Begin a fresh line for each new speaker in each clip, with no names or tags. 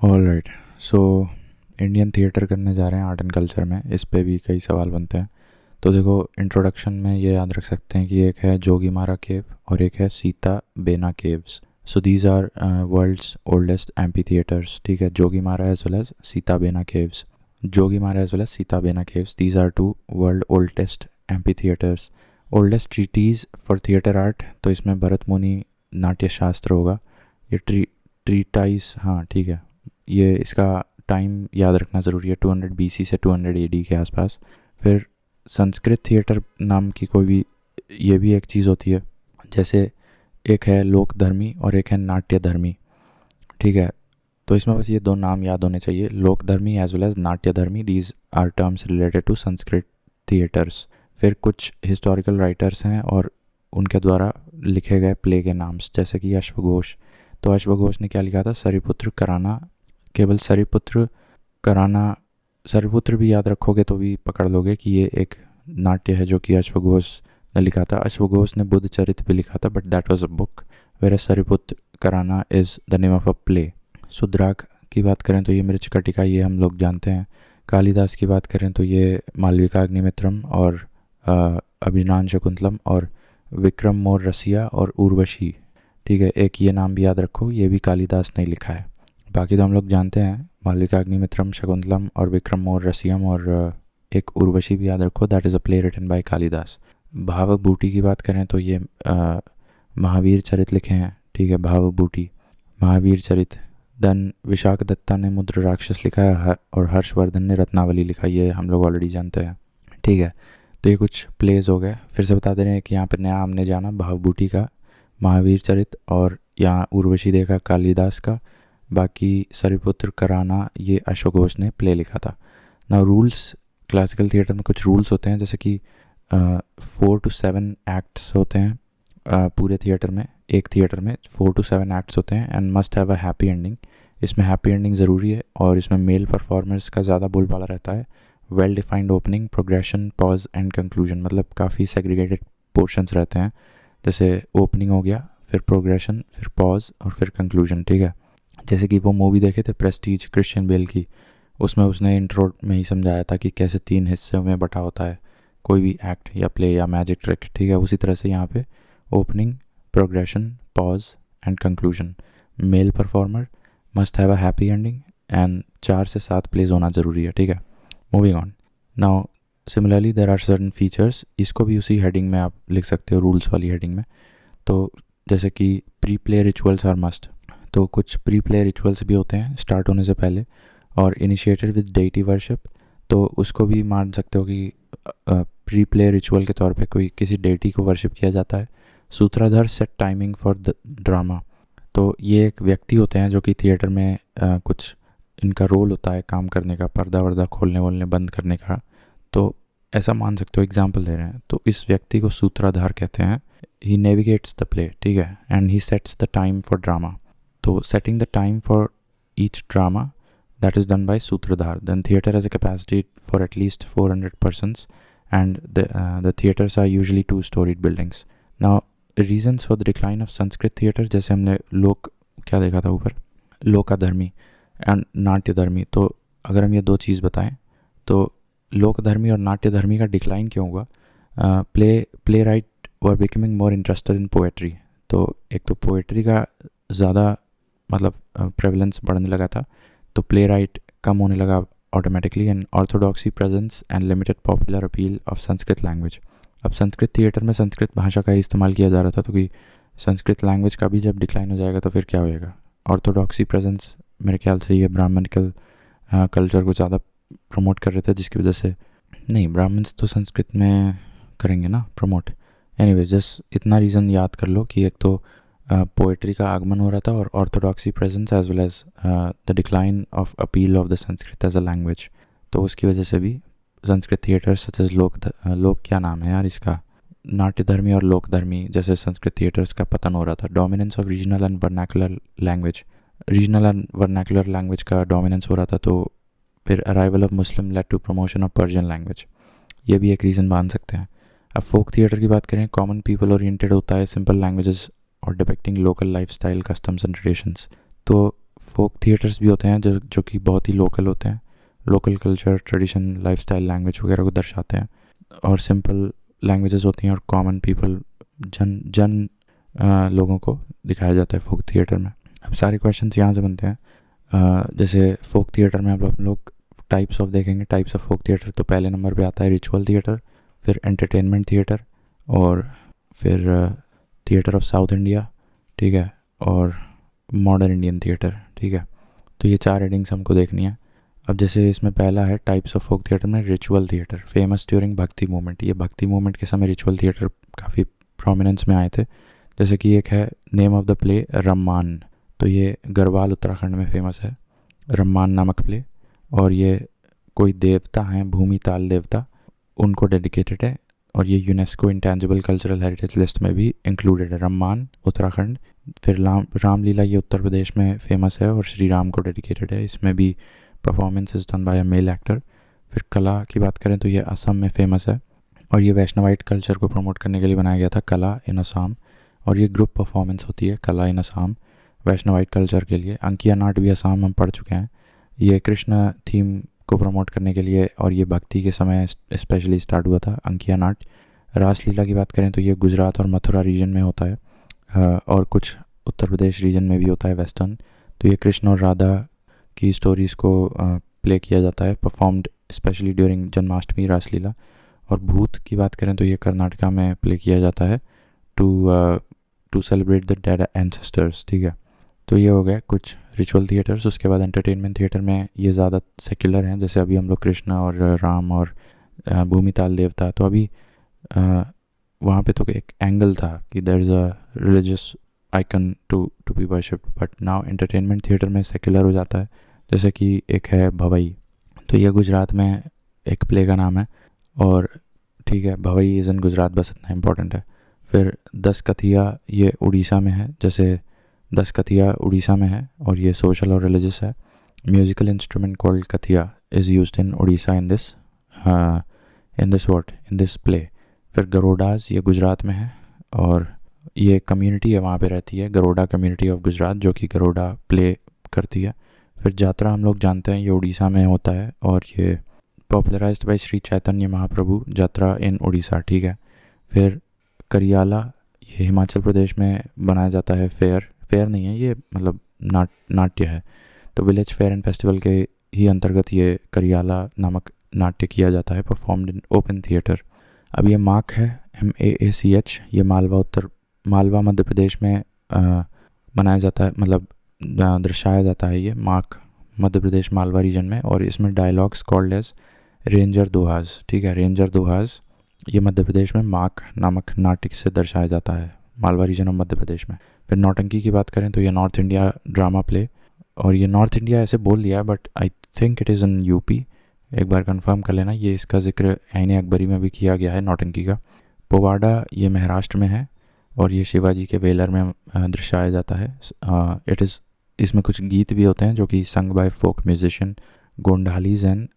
Alright. So Indian theatre करने जा रहे हैं आर्ट एंड कल्चर में, इस पे भी कई सवाल बनते हैं। तो देखो, इंट्रोडक्शन में ये याद रख सकते हैं कि एक है जोगीमारा केव और एक है Sita Bena caves. So these are world's oldest amphitheatres. ठीक है, Jogimara as well as Sita Bena caves. Jogimara as well as Sita Bena caves, these are two world oldest amphitheatres. Oldest treaties for theatre art, तो इसमें भरत मुनि नाट्य शास्त्र होगा। ये ट्रीटाइज, हाँ ठीक है, ये इसका टाइम याद रखना ज़रूरी है, 200 BC से 200 AD के आसपास। फिर संस्कृत थिएटर नाम की कोई भी, ये भी एक चीज़ होती है। जैसे एक है लोकधर्मी और एक है नाट्यधर्मी। ठीक है, तो इसमें बस ये दो नाम याद होने चाहिए, Lokadharmi as well as Natyadharmi. These are terms related to Sanskrit theatres. फिर कुछ हिस्टोरिकल राइटर्स हैं और उनके द्वारा लिखे गए प्ले के नाम्स, जैसे कि अश्वघोष। तो अश्वघोष ने क्या लिखा था? सरिपुत्र कराना। केवल सरिपुत्र कराना, सरिपुत्र भी याद रखोगे तो भी पकड़ लोगे कि ये एक नाट्य है जो कि अश्वघोष ने लिखा था। अश्वघोष ने बुद्ध चरित भी लिखा था, but that was a book, where Sariputra Karana is the name of a play. Shudraka की बात करें तो ये मृच्छकटिका, ये हम लोग जानते हैं। कालिदास की बात करें तो ये मालविका अग्निमित्रम और अभिज्ञान शकुंतलम और विक्रम मोर रसिया और उर्वशी। ठीक है, एक ये नाम भी याद रखो, ये भी कालिदास ने लिखा है। बाकी तो हम लोग जानते हैं, मालविका अग्निमित्रम, शकुंतलम और विक्रम मोर रसियम, और एक उर्वशी भी याद रखो, that is a play written by Kalidasa. Bhavabhuti की बात करें तो ये महावीर चरित लिखे हैं। ठीक है, भावभूति, महावीर चरित। देन विशाख दत्ता ने मुद्र राक्षस लिखा है और हर्षवर्धन ने रत्नावली लिखा, ये हम लोग ऑलरेडी जानते हैं। ठीक है, तो ये कुछ प्लेस हो गए। फिर से बता दे रहे हैं कि यहाँ पर नया हमने जाना भावभूति का, महावीर चरित, और यहाँ उर्वशी देखा कालिदास का। बाकी सरिपुत्र कराना ये अश्वघोष ने प्ले लिखा था। ना रूल्स, क्लासिकल थिएटर में कुछ रूल्स होते हैं, जैसे कि 4 to 7 एक्ट्स होते हैं पूरे थिएटर में। एक थिएटर में 4 to 7 एक्ट्स होते हैं and must have a happy ending. इसमें हैप्पी एंडिंग ज़रूरी है और इसमें मेल परफॉर्मर्स का ज़्यादा बोलबाला रहता है। Well defined opening, progression, pause and conclusion, मतलब काफ़ी सेग्रीगेटेड पोर्शंस रहते हैं। जैसे ओपनिंग हो गया, फिर प्रोग्रेशन, फिर पॉज और फिर कंक्लूजन। ठीक है, जैसे कि वो मूवी देखे थे प्रेस्टीज क्रिश्चियन बेल की, उसमें उसने इंट्रो में ही समझाया था कि कैसे 3 हिस्सों में बटा होता है कोई भी एक्ट या प्ले या मैजिक ट्रिक। ठीक है, उसी तरह से यहाँ पे opening, progression, pause and conclusion, male performer, must have a happy ending and 4 से 7 प्लेज होना ज़रूरी है। ठीक है, moving on. Now similarly there are certain features, इसको भी उसी हेडिंग में आप लिख सकते हो, रूल्स वाली हेडिंग में। तो जैसे कि pre play rituals are must, तो कुछ प्री प्ले रिचुअल्स भी होते हैं स्टार्ट होने से पहले, और इनिशिएटेड विद डेटी वर्शिप, तो उसको भी मान सकते हो कि प्री प्ले रिचुअल के तौर पे कोई किसी डेटी को वर्शिप किया जाता है। सूत्रधार set timing for the drama, तो ये एक व्यक्ति होते हैं जो कि थिएटर में कुछ इनका रोल होता है काम करने का, पर्दा वर्दा खोलने वोलने बंद करने का। तो ऐसा मान सकते हो, एग्जाम्पल दे रहे हैं, तो इस व्यक्ति को सूत्रधार कहते हैं। ही नेविगेट्स द प्ले, ठीक है, and he sets the time for drama. तो setting the time for each drama, that is done by Sutradhar. Then theater has a capacity for at least 400 persons and the theaters are usually 2-storied buildings. Now reasons for the decline of Sanskrit theater, जैसे हमने लोक क्या देखा था ऊपर, लोकाधर्मी and नाट्यधर्मी। तो अगर हम ये दो चीज़ बताएं तो लोकधर्मी और नाट्यधर्मी का डिक्लाइन क्यों हुआ? Play right were becoming more interested in poetry. तो एक तो पोएट्री का ज़्यादा मतलब प्रेवलेंस बढ़ने लगा था, तो प्ले राइट कम होने लगा automatically. And orthodoxy presence and limited popular appeal of Sanskrit language. अब संस्कृत थिएटर में संस्कृत भाषा का ही इस्तेमाल किया जा रहा था, तो कि संस्कृत लैंग्वेज का भी जब डिक्लाइन हो जाएगा तो फिर क्या होएगा? ऑर्थोडॉक्सी प्रेजेंस, मेरे ख्याल से ये ब्राह्मणिकल कल्चर को ज़्यादा प्रमोट कर रहे थे, जिसकी वजह से, नहीं ब्राह्मण्स तो संस्कृत में करेंगे ना प्रमोट। एनीवेज, जस्ट इतना रीज़न याद कर लो कि एक तो पोएट्री का आगमन हो रहा था और orthodoxy presence as well as the decline of appeal of the Sanskrit as a language. तो उसकी वजह से भी संस्कृत थिएटर सच एज लोक क्या नाम है यार इसका, नाट्यधर्मी और लोकधर्मी जैसे संस्कृत थिएटर्स का पतन हो रहा था। Dominance of regional and vernacular language, regional and vernacular language का डोमिनेंस हो रहा था। तो फिर arrival of Muslim led to promotion of Persian language, ये भी एक रीज़न मान सकते हैं। अब फोक थिएटर की बात करें, कॉमन पीपल ओरिएंटेड होता है, सिंपल लैंग्वेजेस और depicting local lifestyle, customs and traditions. तो फोक थिएटर्स भी होते हैं जो कि बहुत ही लोकल होते हैं, local culture, tradition, lifestyle, language वगैरह को दर्शाते हैं। और सिंपल लैंग्वेजेस होती हैं और कॉमन पीपल, जन जन लोगों को दिखाया जाता है फोक थिएटर में। अब सारे क्वेश्चंस यहाँ से बनते हैं। जैसे फोक थिएटर में अब हम लोग टाइप्स ऑफ देखेंगे, टाइप्स ऑफ फोक थिएटर। तो पहले नंबर पे आता है रिचुअल थिएटर, फिर एंटरटेनमेंट थिएटर, और फिर थिएटर ऑफ साउथ इंडिया, ठीक है, और मॉडर्न इंडियन थिएटर, ठीक है। तो ये 4 हेडिंग्स हमको देखनी है। अब जैसे इसमें पहला है टाइप्स ऑफ फोक थिएटर में रिचुअल थिएटर, फेमस ड्यूरिंग भक्ति मूवमेंट। ये भक्ति मूवमेंट के समय रिचुअल थिएटर काफ़ी प्रोमिनेंस में आए थे। जैसे कि एक है नेम ऑफ द प्ले रम्मान, तो ये गढ़वाल उत्तराखंड में फेमस है, रम्मान नामक प्ले। और ये कोई देवता हैं, भूमि ताल देवता, उनको डेडिकेटेड है, और ये UNESCO intangible cultural heritage list में भी इंक्लूडेड है, रम्मान उत्तराखंड। फिर रामलीला, ये उत्तर प्रदेश में फेमस है और श्री राम को डेडिकेटेड है, इसमें भी performance is done by a male actor. फिर कला की बात करें तो ये असम में फेमस है, और ये वैष्णवाइट कल्चर को प्रमोट करने के लिए बनाया गया था, कला इन असम। और ये ग्रुप परफॉर्मेंस होती है, कला इन असम, वैष्णवाइट कल्चर के लिए। अंकिया नाट भी असम हम पढ़ चुके हैं। ये कृष्ण थीम को प्रमोट करने के लिए और ये भक्ति के समय स्पेशली स्टार्ट हुआ था, अंकिया नाट। रासलीला की बात करें तो ये गुजरात और मथुरा रीजन में होता है, और कुछ उत्तर प्रदेश रीजन में भी होता है, वेस्टर्न। तो ये कृष्ण और राधा की स्टोरीज़ को प्ले किया जाता है, परफॉर्म्ड स्पेशली ड्यूरिंग जन्माष्टमी, रासलीला। और भूत की बात करें तो ये कर्नाटका में प्ले किया जाता है to celebrate the dead ancestors, ठीक है। तो ये हो गया कुछ रिचुअल थिएटर्स। उसके बाद एंटरटेनमेंट थिएटर में ये ज़्यादा सेक्युलर हैं, जैसे अभी हम लोग कृष्ण और राम और भूमि ताल देवता। तो अभी वहाँ पे तो एक एंगल था कि there is a religious icon to be worshipped, but now entertainment theatre में सेक्युलर हो जाता है। जैसे कि एक है भवई, तो ये गुजरात में एक प्ले का नाम है, और ठीक है, भवई इज़ इन गुजरात, बस इतना इंपॉर्टेंट है। फिर 10 कथिया, ये उड़ीसा में है, जैसे 10 कथिया उड़ीसा में है, और ये सोशल और रिलीजियस है। Musical instrument called Kathia is used in Orissa in this play. फिर गरोडाज, ये गुजरात में है, और ये कम्युनिटी है वहाँ पे रहती है, गरोडा कम्युनिटी ऑफ गुजरात, जो कि गरोडा प्ले करती है। फिर जात्रा हम लोग जानते हैं, ये उड़ीसा में होता है, और ये पॉपुलराइज्ड बाय श्री चैतन्य महाप्रभु, जात्रा इन उड़ीसा, ठीक है। फिर करियाला, ये हिमाचल प्रदेश में बनाया जाता है, फेयर नहीं है ये, मतलब नाट्य है। तो विलेज फेयर एंड फेस्टिवल के ही अंतर्गत ये करियाला नामक नाट्य किया जाता है, परफॉर्म्ड इन ओपन थिएटर। अब ये माक है, MAACH, ये मालवा मध्य प्रदेश में बनाया जाता है, मतलब दर्शाया जाता है ये माक, मध्य प्रदेश मालवा रीजन में। और इसमें डायलॉग्स कॉल्ड एज रेंजर दोहाज, ठीक है, रेंजर दोहाज, ये मध्य प्रदेश में माक नामक नाट्य से दर्शाया जाता है, मालवा रीजन ऑफ मध्य प्रदेश में। फिर नौटंकी की बात करें तो ये नॉर्थ इंडिया ड्रामा प्ले, और ये नॉर्थ इंडिया ऐसे बोल दिया है, but I think it is in UP, एक बार कंफर्म कर लेना। ये इसका जिक्र ऐन अकबरी में भी किया गया है, नौटंकी का। पोवाड़ा, ये महाराष्ट्र में है, और ये शिवाजी के वेलर में दर्शाया जाता है। इसमें कुछ गीत भी होते हैं जो कि sung by folk musician Gondhalis and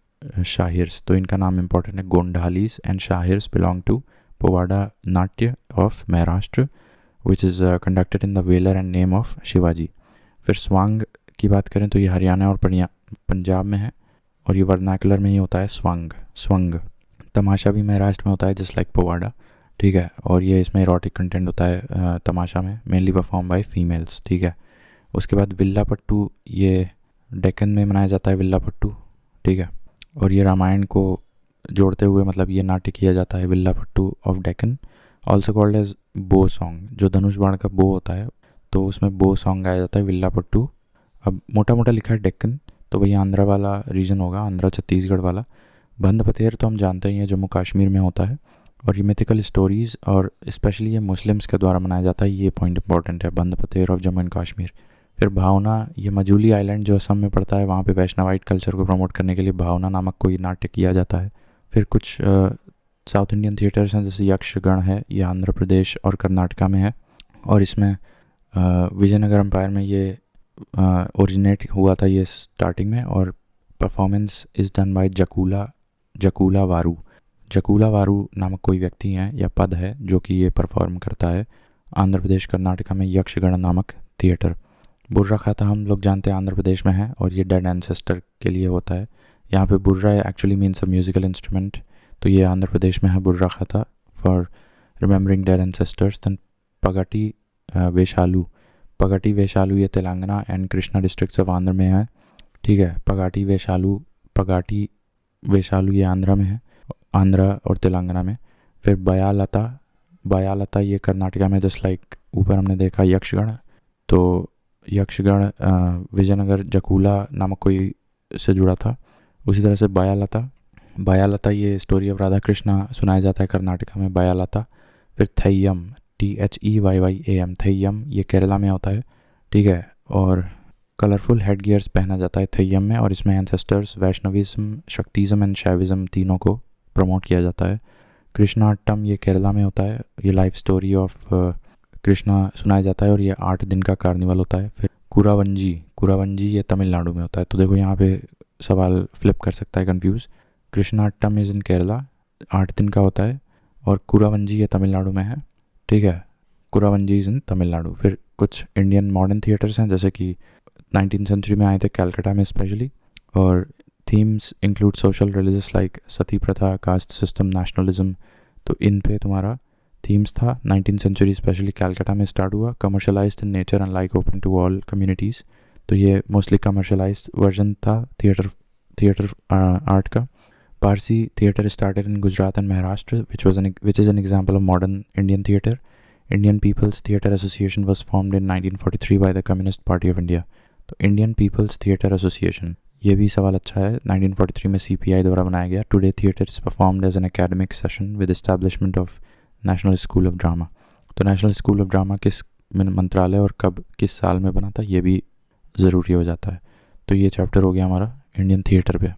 Shahirs. तो इनका नाम इंपॉर्टेंट है, Gondhalis and Shahirs belong to Powada natya of Maharashtra, which is conducted in the valour and name of Shivaji. फिर स्वांग की बात करें तो ये हरियाणा और पंजाब में है, और ये वर्नाकुलर में ही होता है, स्वंग। तमाशा भी महाराष्ट्र में होता है, जस्ट लाइक पोवाड़ा, ठीक है। और ये इसमें इरोटिक कंटेंट होता है तमाशा में, मेनली परफॉर्म बाय फीमेल्स, ठीक है। उसके बाद विल्लापट्टू, ये डेक्कन में मनाया जाता है, विल्लापट्टू, ठीक है। और ये रामायण को जोड़ते हुए मतलब ये नाट्य किया जाता है, Villupattu of Deccan, also called as bow song. जो धनुष बाण का बो होता है, तो उसमें बो सॉन्ग गाया जाता है, विल्लापट्टू। अब मोटा मोटा लिखा है डेक्कन, तो वही आंध्रा वाला रीजन होगा, आंध्रा छत्तीसगढ़ वाला। बंद पतेर तो हम जानते ही हैं, जम्मू कश्मीर में होता है। और ये मिथिकल स्टोरीज़ और स्पेशली ये मुस्लिम्स के द्वारा मनाया जाता है, ये पॉइंट इंपॉर्टेंट है, बंद पतेर ऑफ जम्मू एंड कश्मीर। फिर भावना, ये मजूली आइलैंड जो असम में पड़ता है, वहाँ पे वैष्णवाइट कल्चर को प्रमोट करने के लिए भावना नामक कोई नाट्य किया जाता है। फिर कुछ साउथ इंडियन थिएटर्स हैं, जैसे यक्षगण है, ये आंध्र प्रदेश और कर्नाटका में है, और इसमें विजयनगर एम्पायर में ये ओरिजिनेट हुआ था ये स्टार्टिंग में। और परफॉर्मेंस इज़ डन बाय जकूला वारू नामक कोई व्यक्ति हैं या पद है जो कि ये परफॉर्म करता है, आंध्र प्रदेश कर्नाटका में यक्षगण नामक थिएटर। बुर्रा खाता हम लोग जानते हैं आंध्र प्रदेश में है और ये डेड एंसेस्टर के लिए होता है। यहाँ पे Burra actually means a musical instrument, तो ये आंध्र प्रदेश में है Burra Katha for remembering dead ancestors. Then Pagati Veshalu, Pagati Veshalu ये Telangana and Krishna districts of Andhra में है, ठीक है। पगाटी वेशालू ये आंध्रा में है, आंध्रा और तेलंगाना में। फिर बयालता, बयालता ये कर्नाटका में, जस्ट लाइक ऊपर हमने देखा यक्षगण, तो यक्षगण विजयनगर जकूला नामक कोई से जुड़ा था। उसी तरह से बयालता, बयालता ये स्टोरी ऑफ राधा कृष्णा सुनाया जाता है कर्नाटका में, बयालता। फिर थैयम, THEYYAM, थैयम ये केरला में होता है, ठीक है। और कलरफुल हेड गियर्स पहना जाता है थैयम में, और इसमें एंसेस्टर्स वैष्णविज्म, शक्तिज्म एंड शैविज्म तीनों को प्रमोट किया जाता है। कृष्णाट्टम ये केरला में होता है, ये लाइफ स्टोरी ऑफ कृष्णा सुनाया जाता है और ये 8 दिन का कार्निवल होता है। फिर कुरावंजी, कुरावंजी ये तमिलनाडु में होता है। तो देखो यहाँ पे सवाल फ्लिप कर सकता है confuse. Krishnattam is in Kerala, 8 दिन का होता है, और कुरावंजी ये तमिलनाडु में है, ठीक है। कुरावंजी इज़ इन तमिलनाडु। फिर कुछ इंडियन मॉडर्न थिएटर्स हैं जैसे कि 19th सेंचुरी में आए थे कैलकाटा में स्पेशली, और themes include social religious like sati pratha, caste system, nationalism. तो इन पे तुम्हारा थीम्स था। 19th सेंचुरी स्पेशली कैलकाटा में स्टार्ट हुआ। Commercialised in nature and like open to all communities, तो ये मोस्टली कमर्शलाइज्ड वर्जन था थिएटर आर्ट का। Parsi theatre started in Gujarat and Maharashtra which is an example of modern Indian theatre. Indian People's Theatre Association was formed in 1943 by the Communist Party of India. तो Indian peoples theatre association, ये भी सवाल अच्छा है, 1943 में CPI द्वारा बनाया गया। Today theatre is performed as an academic session with establishment of National School of Drama. तो नेशनल स्कूल ऑफ ड्रामा किस मंत्रालय और कब किस साल में बना था ये भी ज़रूरी हो जाता है। तो ये चैप्टर हो गया हमारा इंडियन थिएटर पे।